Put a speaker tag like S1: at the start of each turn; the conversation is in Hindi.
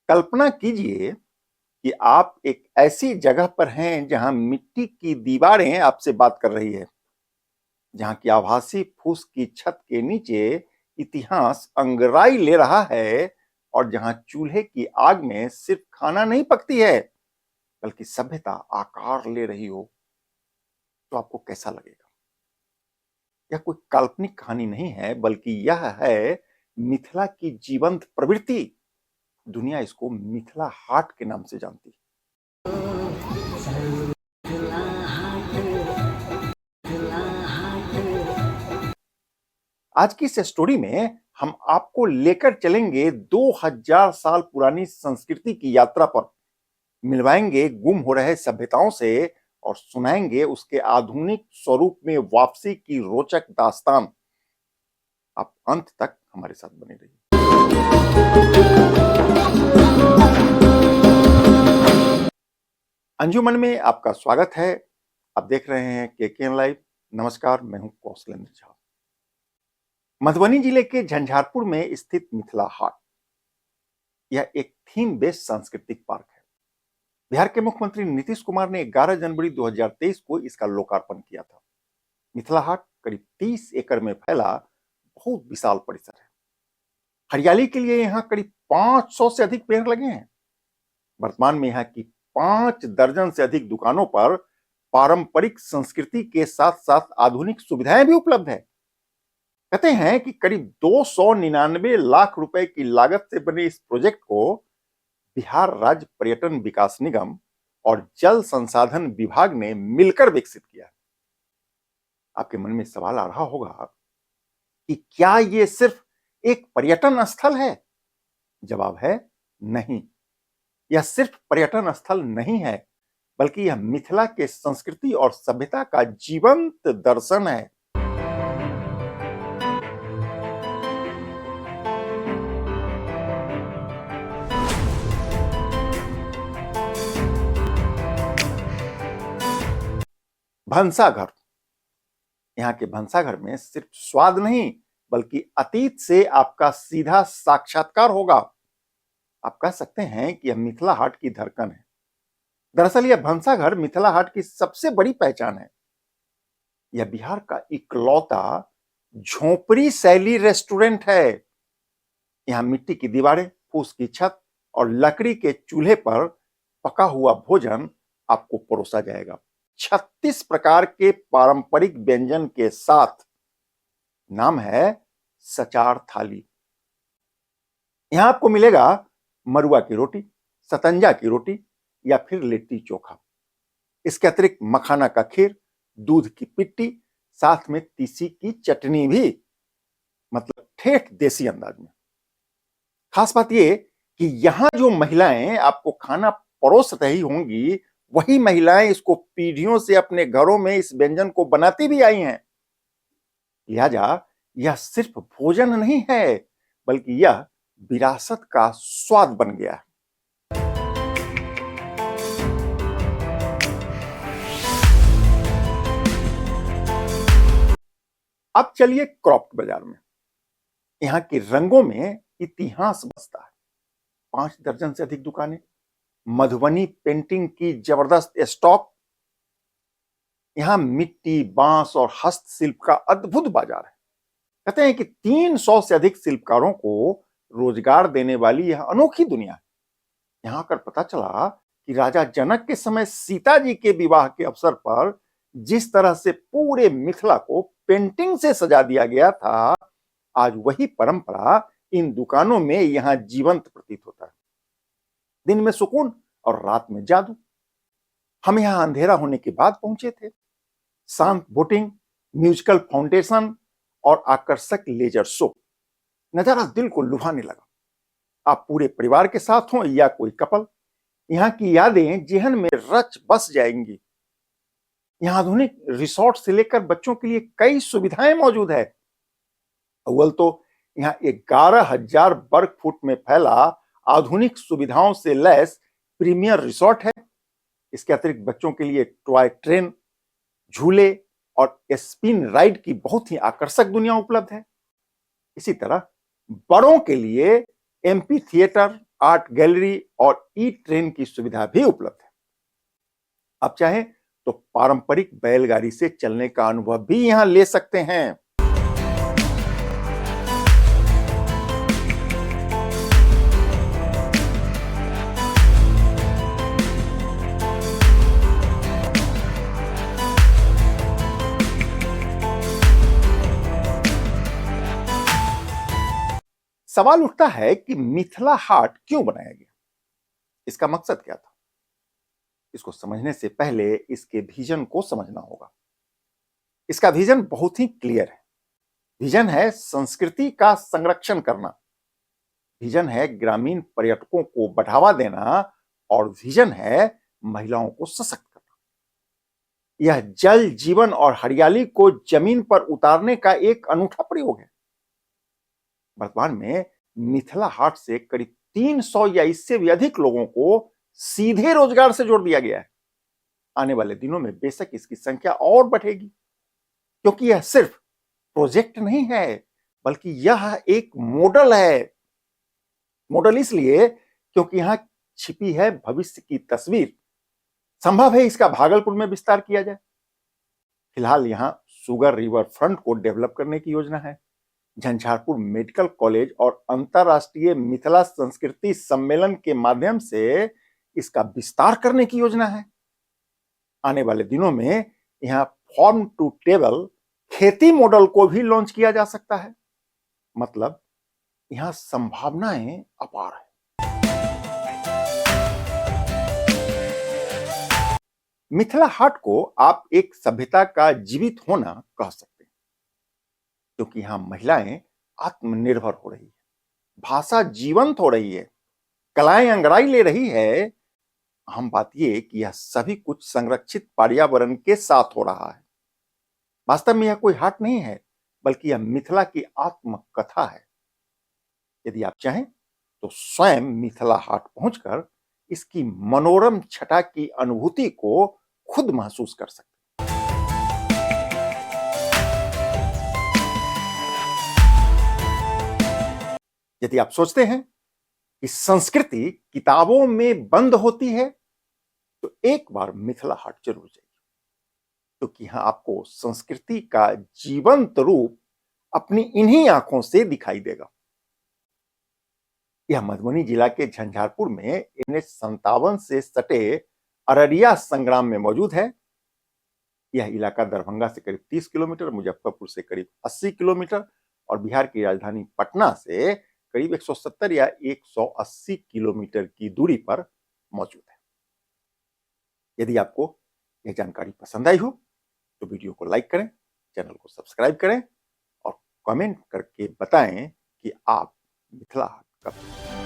S1: कल्पना कीजिए कि आप एक ऐसी जगह पर हैं जहां मिट्टी की दीवारें आपसे बात कर रही है, जहां की आभासी फूस की छत के नीचे इतिहास अंगड़ाई ले रहा है और जहां चूल्हे की आग में सिर्फ खाना नहीं पकती है बल्कि सभ्यता आकार ले रही हो। तो आपको कैसा लगेगा? यह कोई काल्पनिक कहानी नहीं है, बल्कि यह है मिथिला की जीवंत प्रवृत्ति। दुनिया इसको मिथिला हाट के नाम से जानती है। आज की इस स्टोरी में हम आपको लेकर चलेंगे 2000 साल पुरानी संस्कृति की यात्रा पर, मिलवाएंगे गुम हो रहे सभ्यताओं से और सुनाएंगे उसके आधुनिक स्वरूप में वापसी की रोचक दास्तान। आप अंत तक हमारे साथ बने रहिए। अंजुमन में आपका स्वागत है। आप देख रहे हैं केकेएन लाइव। नमस्कार, मैं हूं कौशलेंद्र झा। मधुबनी जिले के झंझारपुर में स्थित मिथिला हाट, यह एक थीम बेस्ड सांस्कृतिक पार्क है। बिहार के मुख्यमंत्री नीतीश कुमार ने 11 जनवरी 2023 को इसका लोकार्पण किया था। मिथिला हाट करीब 30 एकड़ में फैला बहुत विशाल परिसर है। हरियाली के लिए यहाँ करीब 500 से अधिक पेड़ लगे हैं। वर्तमान में यहाँ की 5 दर्जन से अधिक दुकानों पर पारंपरिक संस्कृति के साथ साथ आधुनिक सुविधाएं भी उपलब्ध है। कहते हैं कि करीब 299 लाख रुपए की लागत से बने इस प्रोजेक्ट को बिहार राज्य पर्यटन विकास निगम और जल संसाधन विभाग ने मिलकर विकसित किया। आपके मन में सवाल आ रहा होगा कि क्या यह सिर्फ एक पर्यटन स्थल है? जवाब है नहीं। यह सिर्फ पर्यटन स्थल नहीं है, बल्कि यह मिथिला के संस्कृति और सभ्यता का जीवंत दर्शन है। भंसाघर। यहाँ के भंसाघर में सिर्फ स्वाद नहीं, बल्कि अतीत से आपका सीधा साक्षात्कार होगा। आप कह सकते हैं कि यह मिथिला हाट की धड़कन है। दरअसल यह भंसाघर मिथिला हाट की सबसे बड़ी पहचान है। यह बिहार का इकलौता झोपड़ी शैली रेस्टोरेंट है। यहाँ मिट्टी की दीवारें, फूस की छत और लकड़ी के चूल्हे पर पका हुआ भोजन आपको परोसा जाएगा। 36 प्रकार के पारंपरिक व्यंजन के साथ। नाम है सचार थाली। यहां आपको मिलेगा मरुआ की रोटी, सतंजा की रोटी या फिर लिट्टी चोखा। इसके अतिरिक्त मखाना का खीर, दूध की पिट्टी, साथ में तीसी की चटनी भी, मतलब ठेठ देसी अंदाज में। खास बात यह कि यहां जो महिलाएं आपको खाना परोस रही होंगी, वही महिलाएं इसको पीढ़ियों से अपने घरों में इस व्यंजन को बनाती भी आई हैं। लिहाजा यह सिर्फ भोजन नहीं है, बल्कि यह विरासत का स्वाद बन गया है। अब चलिए क्रॉफ्ट बाजार में। यहां के रंगों में इतिहास बसता है। 5 दर्जन से अधिक दुकानें, मधुबनी पेंटिंग की जबरदस्त स्टॉक। यहां मिट्टी, बांस और हस्तशिल्प का अद्भुत बाजार है। कहते हैं कि 300 से अधिक शिल्पकारों को रोजगार देने वाली यह अनोखी दुनिया है। यहां आकर पता चला कि राजा जनक के समय सीता जी के विवाह के अवसर पर जिस तरह से पूरे मिथिला को पेंटिंग से सजा दिया गया था, आज वही परंपरा इन दुकानों में यहां जीवंत प्रतीत होता है। दिन में सुकून और रात में जादू। हम यहां अंधेरा होने के बाद पहुंचे थे। शांत बोटिंग, म्यूजिकल फाउंटेशन और आकर्षक लेजर शो, नजारा दिल को लुभाने लगा। आप पूरे परिवार के साथ हों या कोई कपल, यहां की यादें जेहन में रच बस जाएंगी। यहां आधुनिक रिसोर्ट से लेकर बच्चों के लिए कई सुविधाएं मौजूद है। अव्वल तो यहां 11,000 वर्ग फुट में फैला आधुनिक सुविधाओं से लैस प्रीमियर रिसोर्ट है। इसके अतिरिक्त बच्चों के लिए टॉय ट्रेन, झूले और स्पिन राइड की बहुत ही आकर्षक दुनिया उपलब्ध है। इसी तरह बड़ों के लिए एम्पी थिएटर, आर्ट गैलरी और ई ट्रेन की सुविधा भी उपलब्ध है। आप चाहें तो पारंपरिक बैलगाड़ी से चलने का अनुभव भी यहां ले सकते हैं। सवाल उठता है कि मिथिला हाट क्यों बनाया गया, इसका मकसद क्या था। इसको समझने से पहले इसके विजन को समझना होगा। इसका विजन बहुत ही क्लियर है। विजन है संस्कृति का संरक्षण करना, विजन है ग्रामीण पर्यटकों को बढ़ावा देना, और विजन है महिलाओं को सशक्त करना। यह जल जीवन और हरियाली को जमीन पर उतारने का एक अनूठा प्रयोग है। वर्तमान में मिथिला हाट से करीब 300 या इससे भी अधिक लोगों को सीधे रोजगार से जोड़ दिया गया है। आने वाले दिनों में बेशक इसकी संख्या और बढ़ेगी, क्योंकि यह सिर्फ प्रोजेक्ट नहीं है, बल्कि यह एक मॉडल है। मॉडल इसलिए क्योंकि यहां छिपी है भविष्य की तस्वीर। संभव है इसका भागलपुर में विस्तार किया जाए। फिलहाल यहां सुगर रिवर फ्रंट को डेवलप करने की योजना है। झंझारपुर मेडिकल कॉलेज और अंतरराष्ट्रीय मिथिला संस्कृति सम्मेलन के माध्यम से इसका विस्तार करने की योजना है। आने वाले दिनों में यहां फार्म टू टेबल खेती मॉडल को भी लॉन्च किया जा सकता है। मतलब यहां संभावनाएं अपार है। मिथिला हाट को आप एक सभ्यता का जीवित होना कह सकते हैं, क्योंकि यहां महिलाएं आत्मनिर्भर हो रही है, भाषा जीवंत हो रही है, कलाएं अंगड़ाई ले रही है। अहम बात यह कि यह सभी कुछ संरक्षित पर्यावरण के साथ हो रहा है। वास्तव में यह कोई हाट नहीं है, बल्कि यह मिथिला की आत्मकथा है। यदि आप चाहें तो स्वयं मिथिला हाट पहुंचकर इसकी मनोरम छटा की अनुभूति को खुद महसूस कर सकते हैं। यदि आप सोचते हैं कि संस्कृति किताबों में बंद होती है, तो एक बार मिथिला हाट जरूर जाइए, क्योंकि यहां आपको संस्कृति का जीवंत रूप अपनी इन्हीं आंखों से दिखाई देगा। यह मधुबनी जिला के झंझारपुर में NH-57 से सटे अररिया संग्राम में मौजूद है। यह इलाका दरभंगा से करीब 30 किलोमीटर, मुजफ्फरपुर से करीब 80 किलोमीटर और बिहार की राजधानी पटना से करीब 170 या 180 किलोमीटर की दूरी पर मौजूद है। यदि आपको यह जानकारी पसंद आई हो तो वीडियो को लाइक करें, चैनल को सब्सक्राइब करें और कमेंट करके बताएं कि आप मिथिला हाट कब